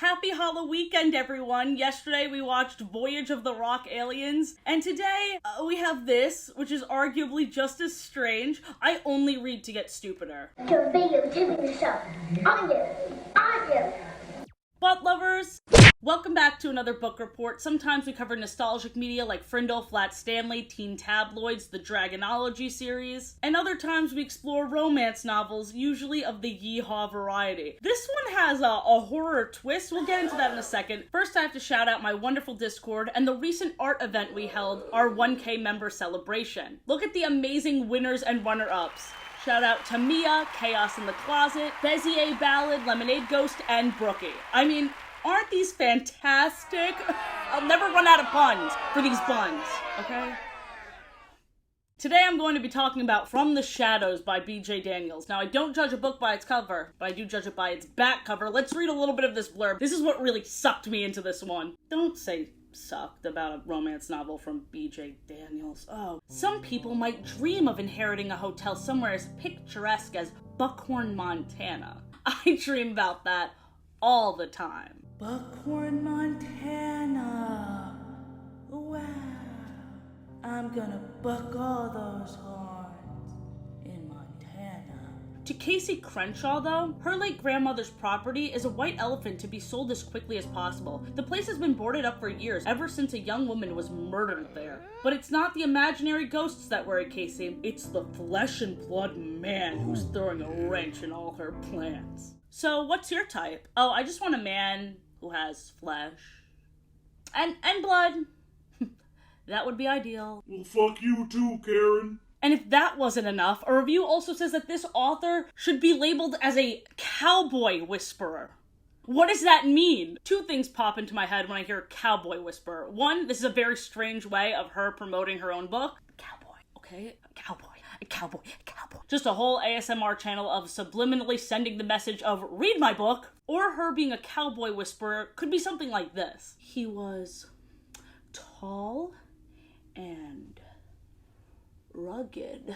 Happy Halloween weekend, everyone. Yesterday we watched Voyage of the Rock Aliens, and today we have this, which is arguably just as strange. I only read to get stupider. Your video to the show. I do. Butt lovers, welcome back to another book report. Sometimes we cover nostalgic media like Frindle, Flat Stanley, teen tabloids, the Dragonology series, and other times we explore romance novels, usually of the yeehaw variety. This one has a horror twist. We'll get into that in a second. First, I have to shout out my wonderful Discord and the recent art event we held, our 1K member celebration. Look at the amazing winners and runner-ups. Shout out to Mia, Chaos in the Closet, Bezier Ballad, Lemonade Ghost, and Brookie. I mean, aren't these fantastic? I'll never run out of puns for these buns, okay? Today I'm going to be talking about From the Shadows by B.J. Daniels. Now, I don't judge a book by its cover, but I do judge it by its back cover. Let's read a little bit of this blurb. This is what really sucked me into this one. Don't say sucked about a romance novel from B.J. Daniels. Oh. Some people might dream of inheriting a hotel somewhere as picturesque as Buckhorn, Montana. I dream about that all the time. Buckhorn, Montana. Wow. I'm gonna buck all those horns in Montana. To Casey Crenshaw, though, her late grandmother's property is a white elephant to be sold as quickly as possible. The place has been boarded up for years, ever since a young woman was murdered there. But it's not the imaginary ghosts that worry Casey, it's the flesh and blood man who's throwing a wrench in all her plans. So, what's your type? Oh, I just want a man who has flesh and blood. That would be ideal. Well, fuck you too, Karen. And if that wasn't enough, a review also says that this author should be labeled as a cowboy whisperer. What does that mean? Two things pop into my head when I hear cowboy whisperer. One, this is a very strange way of her promoting her own book. Cowboy, okay? Cowboy. Cowboy. Just a whole ASMR channel of subliminally sending the message of, read my book. Or her being a cowboy whisperer could be something like this. He was tall and rugged.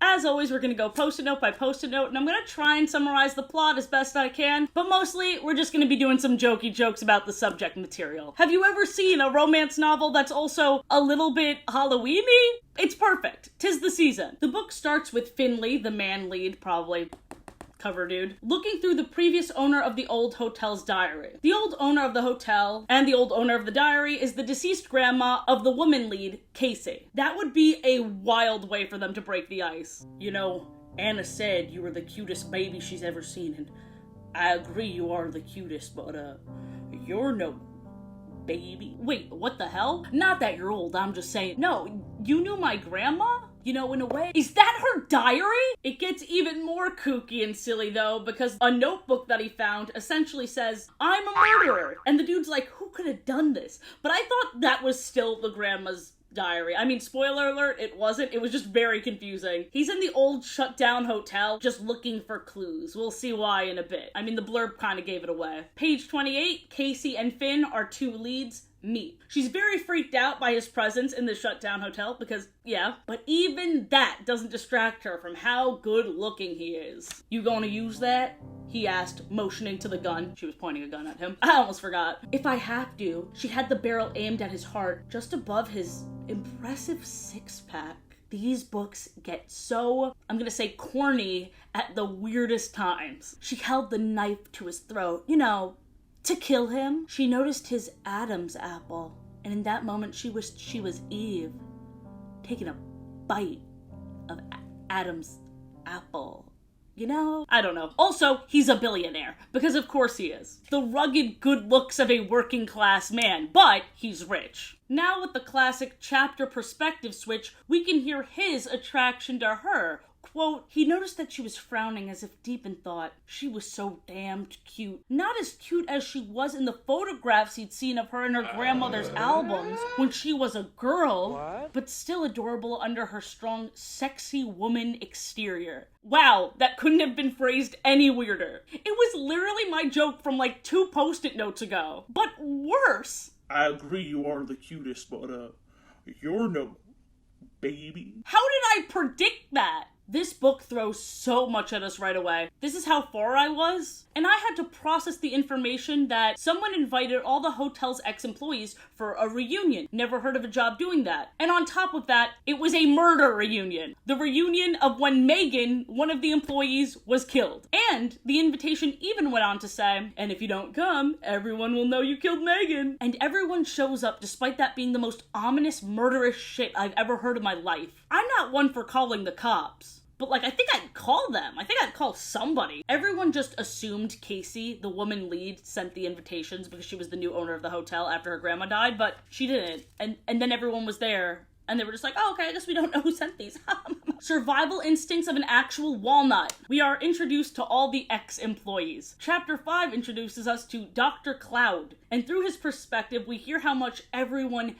As always, we're gonna go post-it note by post-it note, and I'm gonna try and summarize the plot as best I can, but mostly, we're just gonna be doing some jokey jokes about the subject material. Have you ever seen a romance novel that's also a little bit Halloween-y? It's perfect. 'Tis the season. The book starts with Finley, the man lead, probably cover dude, looking through the previous owner of the old hotel's diary. The old owner of the hotel and the old owner of the diary is the deceased grandma of the woman lead, Casey. That would be a wild way for them to break the ice. You know, Anna said you were the cutest baby she's ever seen, and I agree you are the cutest, but you're no baby. Wait, what the hell? Not that you're old, I'm just saying. No, you knew my grandma? You know, in a way. Is that her diary? It gets even more kooky and silly, though, because a notebook that he found essentially says, I'm a murderer. And the dude's like, who could have done this? But I thought that was still the grandma's diary. I mean, spoiler alert, it wasn't. It was just very confusing. He's in the old shut down hotel just looking for clues. We'll see why in a bit. I mean, the blurb kind of gave it away. Page 28, Casey and Finn are two leads. Meet. She's very freaked out by his presence in the shut down hotel because, yeah, but even that doesn't distract her from how good looking he is. You gonna use that? He asked, motioning to the gun. She was pointing a gun at him. I almost forgot. If I have to. She had the barrel aimed at his heart, just above his impressive six-pack. These books get so, I'm gonna say corny, at the weirdest times. She held the knife to his throat, you know, to kill him. She noticed his Adam's apple, and in that moment she wished she was Eve, taking a bite of Adam's apple. You know? I don't know. Also, he's a billionaire, because of course he is. The rugged good looks of a working class man, but he's rich. Now with the classic chapter perspective switch, we can hear his attraction to her. Quote, he noticed that she was frowning as if deep in thought. She was so damned cute. Not as cute as she was in the photographs he'd seen of her in her grandmother's albums when she was a girl, but still adorable under her strong, sexy woman exterior. Wow, that couldn't have been phrased any weirder. It was literally my joke from like 2 post-it notes ago, but worse. I agree you are the cutest, but you're no baby. How did I predict that? This book throws so much at us right away. This is how far I was, and I had to process the information that someone invited all the hotel's ex-employees for a reunion. Never heard of a job doing that. And on top of that, it was a murder reunion. The reunion of when Megan, one of the employees, was killed. And the invitation even went on to say, and if you don't come, everyone will know you killed Megan. And everyone shows up despite that being the most ominous, murderous shit I've ever heard in my life. I'm not one for calling the cops. But, like, I think I'd call them. I think I'd call somebody. Everyone just assumed Casey, the woman lead, sent the invitations because she was the new owner of the hotel after her grandma died, but she didn't. And then everyone was there, and they were just like, oh, okay, I guess we don't know who sent these. Survival instincts of an actual walnut. We are introduced to all the ex-employees. Chapter 5 introduces us to Dr. Cloud, and through his perspective, we hear how much everyone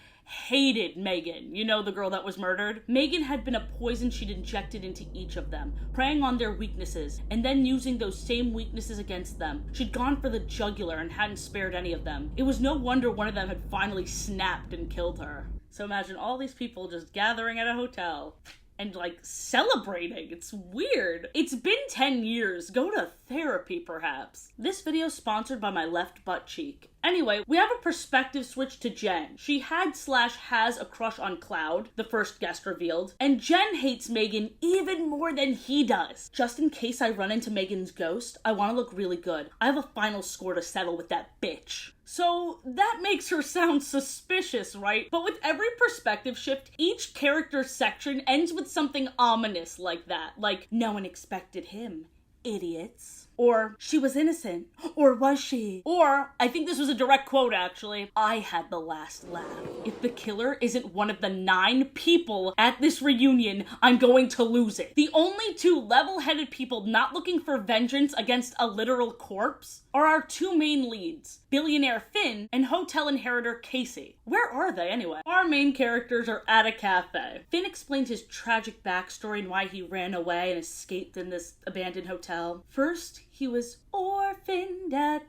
hated Megan. You know, the girl that was murdered? Megan had been a poison she'd injected into each of them, preying on their weaknesses, and then using those same weaknesses against them. She'd gone for the jugular and hadn't spared any of them. It was no wonder one of them had finally snapped and killed her. So imagine all these people just gathering at a hotel and, like, celebrating. It's weird. It's been 10 years. Go to therapy, perhaps. This video is sponsored by my left butt cheek. Anyway, we have a perspective switch to Jen. She had/has a crush on Cloud, the first guest revealed, and Jen hates Megan even more than he does. Just in case I run into Megan's ghost, I want to look really good. I have a final score to settle with that bitch. So that makes her sound suspicious, right? But with every perspective shift, each character section ends with something ominous like that. Like, no one expected him. Idiots. Or, she was innocent. Or was she? Or, I think this was a direct quote actually, I had the last laugh. If the killer isn't one of the 9 people at this reunion, I'm going to lose it. The only 2 level-headed people not looking for vengeance against a literal corpse are our 2 main leads, billionaire Finn and hotel inheritor Casey. Where are they anyway? Our main characters are at a cafe. Finn explains his tragic backstory and why he ran away and escaped in this abandoned hotel. First, he was orphaned at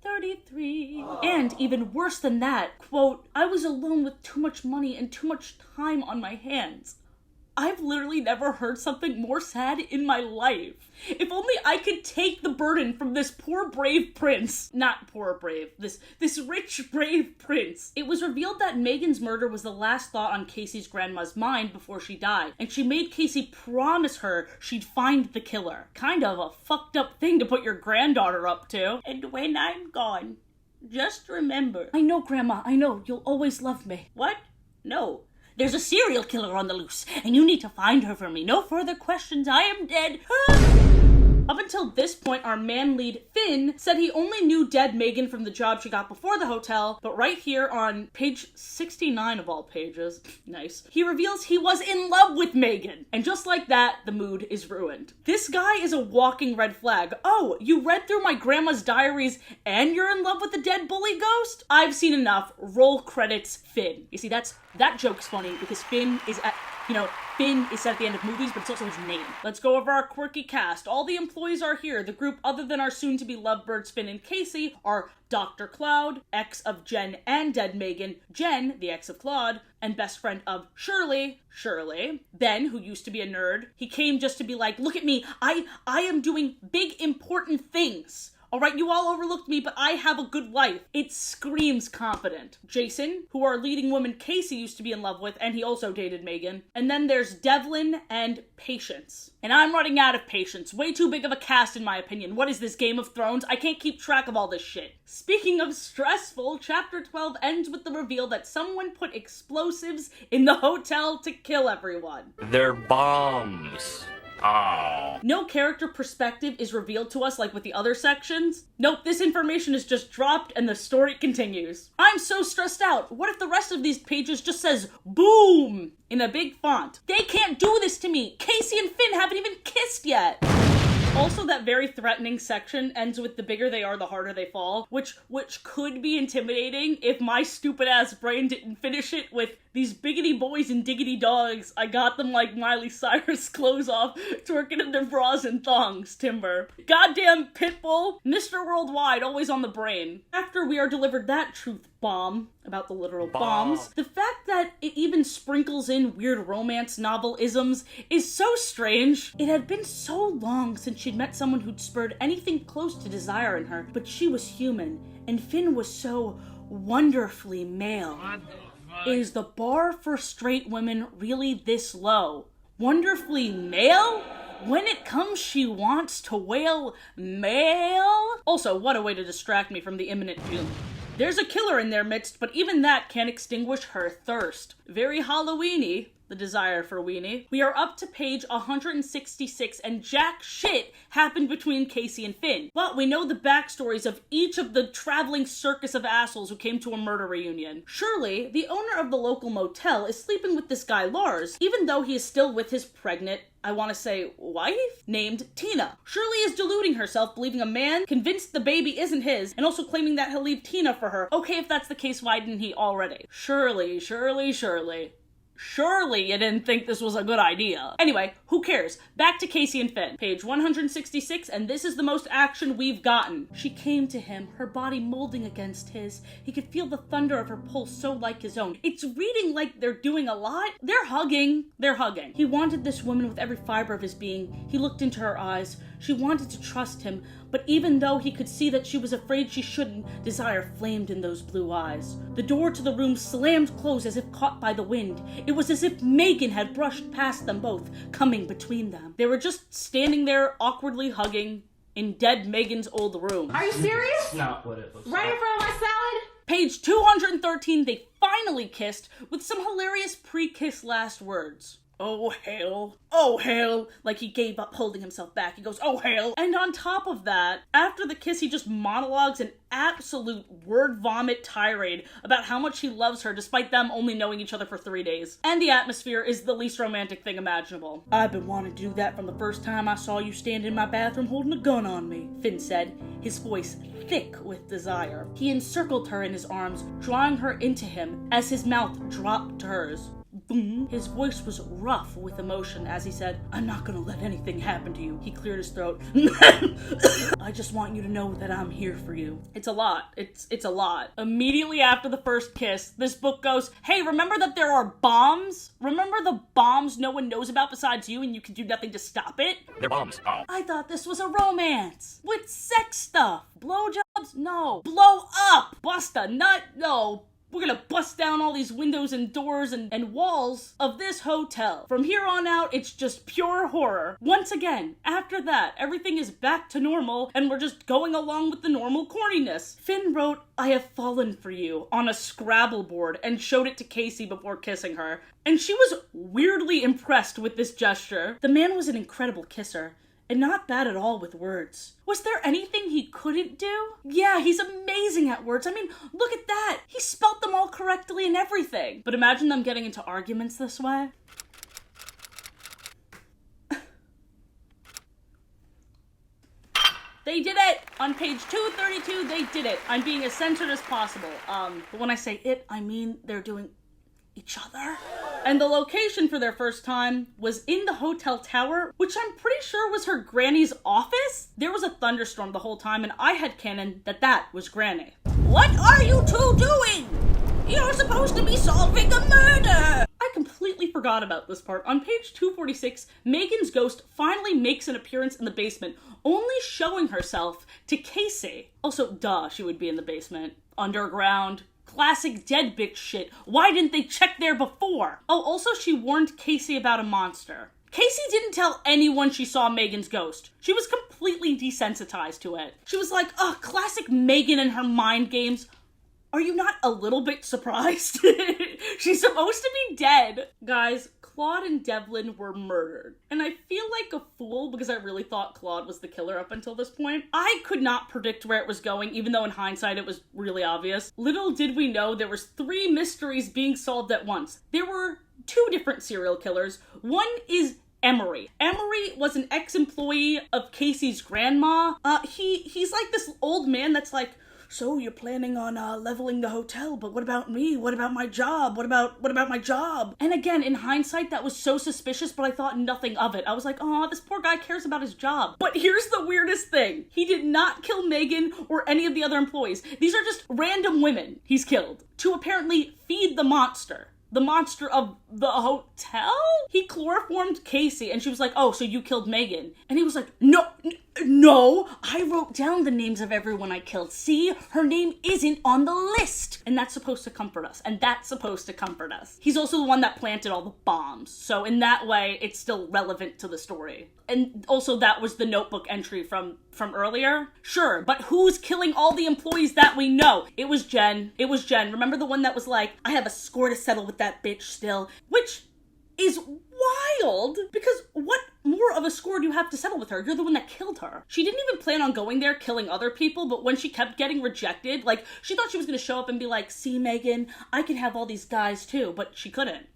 33. And even worse than that, quote, I was alone with too much money and too much time on my hands. I've literally never heard something more sad in my life. If only I could take the burden from this poor brave prince. Not poor brave, this rich brave prince. It was revealed that Megan's murder was the last thought on Casey's grandma's mind before she died, and she made Casey promise her she'd find the killer. Kind of a fucked up thing to put your granddaughter up to. And when I'm gone, just remember. I know, Grandma, I know, you'll always love me. What? No. There's a serial killer on the loose, and you need to find her for me. No further questions. I am dead. Up until this point, our man lead, Finn, said he only knew dead Megan from the job she got before the hotel, but right here on page 69 of all pages, nice, he reveals he was in love with Megan. And just like that, the mood is ruined. This guy is a walking red flag. Oh, you read through my grandma's diaries and you're in love with the dead bully ghost? I've seen enough. Roll credits, Finn. You see, that joke's funny because Finn is at... Finn is said at the end of movies, but it's also his name. Let's go over our quirky cast. All the employees are here. The group other than our soon-to-be lovebirds Finn and Casey are Dr. Cloud, ex of Jen and dead Megan, Jen, the ex of Claude, and best friend of Shirley, Ben, who used to be a nerd. He came just to be like, look at me, I am doing big important things. Alright, you all overlooked me, but I have a good life. It screams confident. Jason, who our leading woman Casey used to be in love with, and he also dated Megan. And then there's Devlin and Patience. And I'm running out of patience. Way too big of a cast in my opinion. What is this, Game of Thrones? I can't keep track of all this shit. Speaking of stressful, chapter 12 ends with the reveal that someone put explosives in the hotel to kill everyone. They're bombs. Oh. No character perspective is revealed to us like with the other sections. Nope, this information is just dropped and the story continues. I'm so stressed out. What if the rest of these pages just says boom in a big font? They can't do this to me. Casey and Finn haven't even kissed yet. Also, that very threatening section ends with the bigger they are, the harder they fall, which could be intimidating if my stupid-ass brain didn't finish it with these biggity boys and diggity dogs. I got them like Miley Cyrus clothes off, twerking in their bras and thongs, Timber. Goddamn Pitbull, Mr. Worldwide, always on the brain. After we are delivered that truth bomb, about the literal bombs. The fact that it even sprinkles in weird romance novel-isms is so strange. It had been so long since she'd met someone who'd spurred anything close to desire in her, but she was human, and Finn was so wonderfully male. Is the bar for straight women really this low? Wonderfully male? When it comes, she wants to wail male? Also, what a way to distract me from the imminent doom. There's a killer in their midst, but even that can't extinguish her thirst. Very Halloweeny, the desire for weenie. We are up to page 166, and jack shit happened between Casey and Finn. But we know the backstories of each of the traveling circus of assholes who came to a murder reunion. Shirley, the owner of the local motel, is sleeping with this guy Lars, even though he is still with his pregnant, I want to say, wife? Named Tina. Shirley is deluding herself, believing a man, convinced the baby isn't his, and also claiming that he'll leave Tina for her. Okay, if that's the case, why didn't he already? Shirley. Surely you didn't think this was a good idea. Anyway, who cares? Back to Casey and Finn. Page 166, and this is the most action we've gotten. She came to him, her body molding against his. He could feel the thunder of her pulse so like his own. It's reading like they're doing a lot. They're hugging. He wanted this woman with every fiber of his being. He looked into her eyes. She wanted to trust him, but even though he could see that she was afraid she shouldn't, desire flamed in those blue eyes. The door to the room slammed closed as if caught by the wind. It was as if Megan had brushed past them both, coming between them. They were just standing there, awkwardly hugging, in dead Megan's old room. Are you serious? That's not what it looks Right in front of my salad? Page 213, they finally kissed, with some hilarious pre-kiss last words. Oh hell, like he gave up holding himself back. He goes, oh hell. And on top of that, after the kiss, he just monologues an absolute word vomit tirade about how much he loves her despite them only knowing each other for 3 days. And the atmosphere is the least romantic thing imaginable. I've been wanting to do that from the first time I saw you stand in my bathroom holding a gun on me, Finn said, his voice thick with desire. He encircled her in his arms, drawing her into him as his mouth dropped to hers. Boom. His voice was rough with emotion as he said, I'm not gonna let anything happen to you. He cleared his throat. I just want you to know that I'm here for you. It's a lot. It's a lot. Immediately after the first kiss, this book goes, hey, remember that there are bombs? Remember the bombs no one knows about besides you and you can do nothing to stop it? They're bombs. Oh. I thought this was a romance. With sex stuff. Blowjobs? No. Blow up. Bust a nut? No. We're gonna bust down all these windows and doors and walls of this hotel. From here on out, it's just pure horror. Once again, after that, everything is back to normal, and we're just going along with the normal corniness. Finn wrote, I have fallen for you, on a Scrabble board, and showed it to Casey before kissing her. And she was weirdly impressed with this gesture. The man was an incredible kisser. And not bad at all with words. Was there anything he couldn't do? Yeah, he's amazing at words. I mean, look at that. He spelt them all correctly and everything. But imagine them getting into arguments this way. They did it! On page 232, they did it. I'm being as censored as possible. But when I say it, I mean they're doing each other. And the location for their first time was in the hotel tower, which I'm pretty sure was her granny's office. There was a thunderstorm the whole time, and I had canon that was Granny. What are you two doing? You're supposed to be solving a murder! I completely forgot about this part. On page 246, Megan's ghost finally makes an appearance in the basement, only showing herself to Casey. Also, duh, she would be in the basement. Underground. Classic dead bitch shit. Why didn't they check there before? Oh, also she warned Casey about a monster. Casey didn't tell anyone she saw Megan's ghost. She was completely desensitized to it. She was like, oh, classic Megan and her mind games. Are you not a little bit surprised? She's supposed to be dead. Guys, Claude and Devlin were murdered. And I feel like a fool because I really thought Claude was the killer up until this point. I could not predict where it was going, even though in hindsight it was really obvious. Little did we know there was 3 mysteries being solved at once. There were 2 different serial killers. One is Emery. Emery was an ex-employee of Casey's grandma. He's like this old man that's like so you're planning on leveling the hotel, but what about me? What about my job? What about my job? And again, in hindsight, that was so suspicious, but I thought nothing of it. I was like, oh, this poor guy cares about his job. But here's the weirdest thing. He did not kill Megan or any of the other employees. These are just random women he's killed to apparently feed the monster. The monster of the hotel? He chloroformed Casey, and she was like, oh, so you killed Megan. And he was like, no, I wrote down the names of everyone I killed. See, her name isn't on the list. And that's supposed to comfort us. He's also the one that planted all the bombs. So in that way, it's still relevant to the story. And also that was the notebook entry from earlier. Sure, but who's killing all the employees that we know? It was Jen. Remember the one that was like, I have a score to settle with that bitch still? Which is wild, because what more of a score do you have to settle with her? You're the one that killed her. She didn't even plan on going there killing other people, but when she kept getting rejected, like, she thought she was gonna show up and be like, see, Megan, I can have all these guys too, but she couldn't.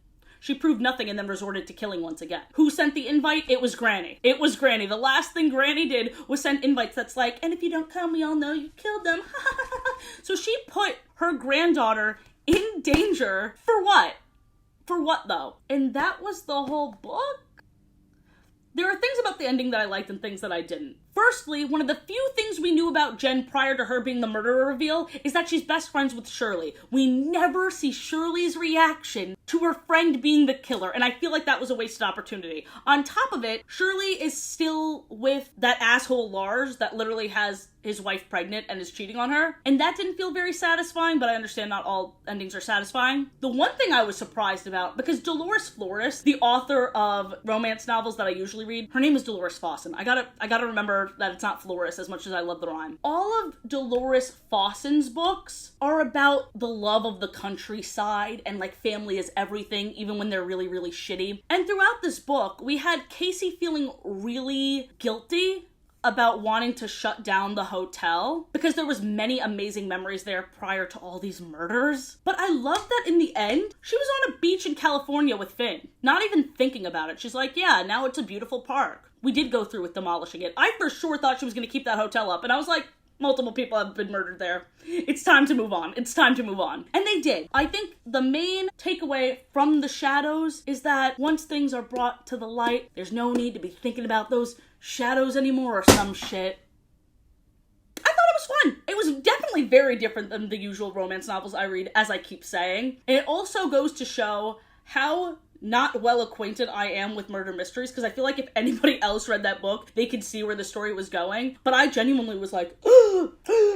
She proved nothing and then resorted to killing once again. Who sent the invite? It was Granny. The last thing Granny did was send invites that's like, and if you don't come, we all know you killed them. So she put her granddaughter in danger for what? For what though? And that was the whole book? There are things about the ending that I liked and things that I didn't. Firstly, one of the few things we knew about Jen prior to her being the murderer reveal is that she's best friends with Shirley. We never see Shirley's reaction to her friend being the killer, and I feel like that was a wasted opportunity. On top of it, Shirley is still with that asshole Lars that literally has his wife pregnant and is cheating on her, and that didn't feel very satisfying, but I understand not all endings are satisfying. The one thing I was surprised about, because Dolores Flores, the author of romance novels that I usually read, her name is Dolores Fawson. I gotta remember that it's not Flores as much as I love the rhyme. All of Dolores Fawson's books are about the love of the countryside and like family is everything, even when they're really, really shitty. And throughout this book, we had Casey feeling really guilty about wanting to shut down the hotel because there was many amazing memories there prior to all these murders. But I love that in the end, she was on a beach in California with Finn, not even thinking about it. She's like, yeah, now it's a beautiful park. We did go through with demolishing it. I for sure thought she was going to keep that hotel up, and I was like, multiple people have been murdered there. It's time to move on. And they did. I think the main takeaway from the shadows is that once things are brought to the light, there's no need to be thinking about those shadows anymore or some shit. I thought it was fun. It was definitely very different than the usual romance novels I read, as I keep saying. And it also goes to show how not well acquainted I am with murder mysteries, because I feel like if anybody else read that book, they could see where the story was going. But I genuinely was like,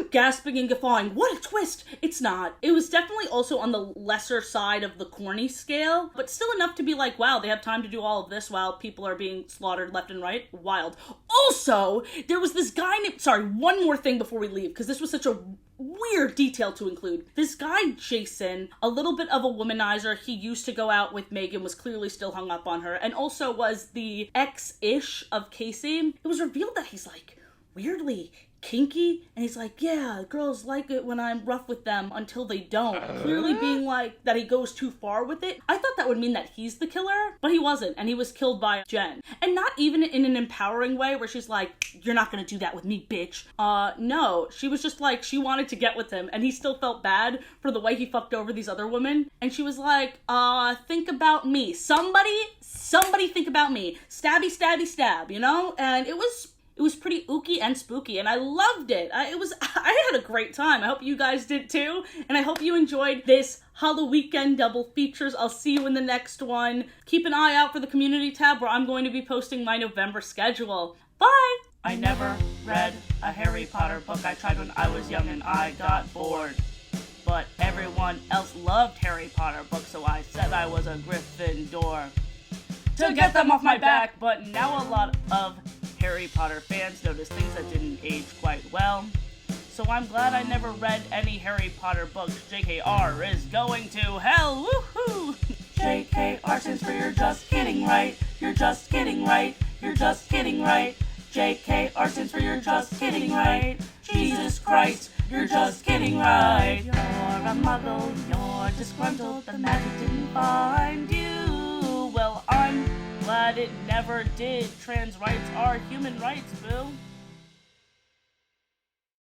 gasping and guffawing. What a twist! It's not. It was definitely also on the lesser side of the corny scale, but still enough to be like, wow, they have time to do all of this while people are being slaughtered left and right. Wild. Also, there was this guy named, sorry, one more thing before we leave, because this was such a weird detail to include. This guy, Jason, a little bit of a womanizer. He used to go out with Megan, was clearly still hung up on her, and also was the ex-ish of Casey. It was revealed that he's like weirdly kinky, and he's like, yeah, girls like it when I'm rough with them until they don't. Clearly being like that he goes too far with it. I thought that would mean that he's the killer, but he wasn't, and he was killed by Jen. And not even in an empowering way where she's like, you're not gonna do that with me, bitch. No, she was just like, she wanted to get with him, and he still felt bad for the way he fucked over these other women, and she was like, think about me. Somebody think about me. Stabby, stabby, stab, you know? And it was pretty ooky and spooky, and I loved it. I had a great time. I hope you guys did too, and I hope you enjoyed this Halloween double features. I'll see you in the next one. Keep an eye out for the community tab where I'm going to be posting my November schedule. Bye! I never read a Harry Potter book. I tried when I was young and I got bored. But everyone else loved Harry Potter books, so I said I was a Gryffindor to get them off my back. But now a lot of Harry Potter fans noticed things that didn't age quite well. So I'm glad I never read any Harry Potter books. JKR is going to hell, woohoo! JKR stands for you're just kidding, right? You're just kidding, right? You're just kidding, right? JKR stands for you're just kidding, right? Jesus Christ, you're just kidding, right? You're a muggle, you're disgruntled, the magic didn't find you. Well, I'm glad it never did. Trans rights are human rights, boo.